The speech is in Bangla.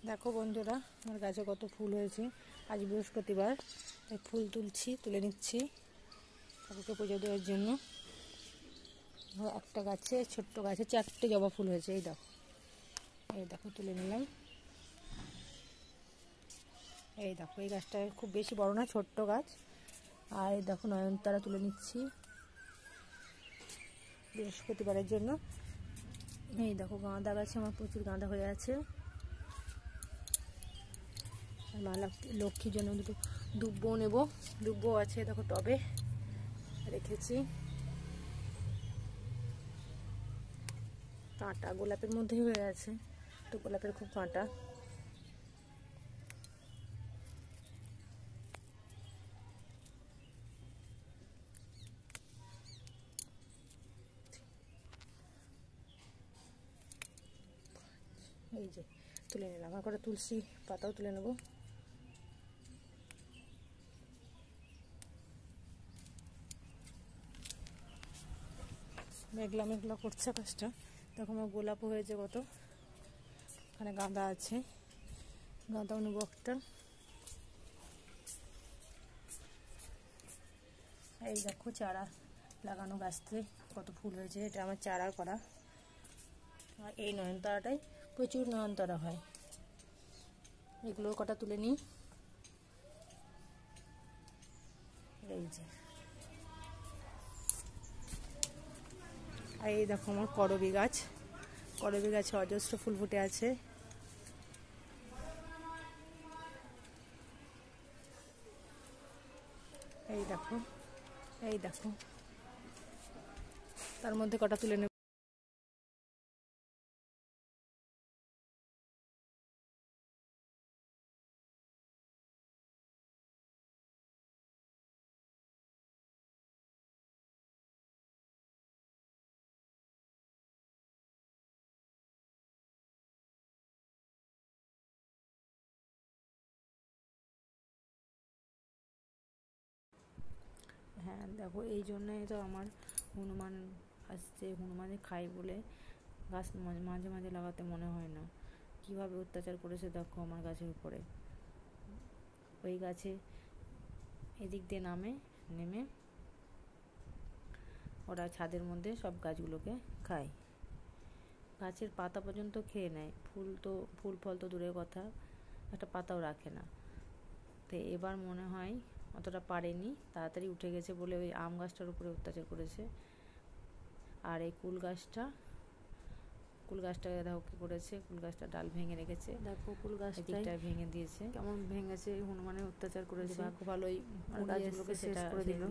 দেখো বন্ধুরা, আমার গাছে কত ফুল হয়েছে। আজ বৃহস্পতিবার, তাই ফুল তুলে নিচ্ছি ঠাকুরকে পুজো দেওয়ার জন্য। একটা গাছে, ছোট্ট গাছে 4টে জবা ফুল হয়েছে। এই দেখো তুলে নিলাম। এই দেখো, এই গাছটা খুব বেশি বড় না, ছোট্ট গাছ। আর এই দেখো নয়নতারা তুলে নিচ্ছি বৃহস্পতিবারের জন্য। এই দেখো গাঁদা গাছে আমার প্রচুর গাঁদা হয়ে আছে। মা লক্ষ্মীর জন্য দুটো দুব্বো নেব। দুব্বো আছে দেখো টবে রেখেছি। কাঁটা গোলাপের মধ্যেই হয়ে আছে, তো গোলাপের খুব কাঁটা। এই যে তুলে নিলাম। আর কটা তুলসী পাতাও তুলে নেব। মেঘলা মেঘলা করছে আকাশটা। দেখো আমার গোলাপও হয়েছে কত। এখানে গাঁদা আছে, গাঁদাও নেবো একটা। এই দেখো চারা লাগানো গাছতে কত ফুল হয়েছে। এটা আমার চারা করা। আর এই নয়নতারাটাই প্রচুর নয়নতারা হয়। এগুলো কটা তুলে নিই। এই যে, আর এই দেখো আমার করবী গাছে অজস্র ফুল ফুটে আছে। এই দেখো তার মধ্যে কটা তুলে নেব। হ্যাঁ দেখো, এই জন্যই তো আমার হনুমান আসছে। হনুমানে খাই বলে গাছ মাঝে মাঝে লাগাতে মনে হয় না। কিভাবে অত্যাচার করেছে দেখো আমার গাছের উপরে। ওই গাছে এদিক দিয়ে নেমে ওরা ছাদের মধ্যে সব গাছগুলোকে খায়। গাছের পাতা পর্যন্ত খেয়ে নেয়। ফুল ফল তো দূরের কথা, একটা পাতাও রাখে না। তো এবার মনে হয় অতটা পারেনি, তাড়াতাড়ি উঠে গেছে বলে ওই আম গাছটার উপরে অত্যাচার করেছে। আর এই কুল গাছটা দেখো কি করেছে। কুল গাছটা ডাল ভেঙে রেখেছে। দেখো কুল গাছটা ভেঙে দিয়েছে। কেমন ভেঙেছে, হনুমানের অত্যাচার করেছে। ভাগ্য ভালোই গাছগুলোকে শেষ করে দিল।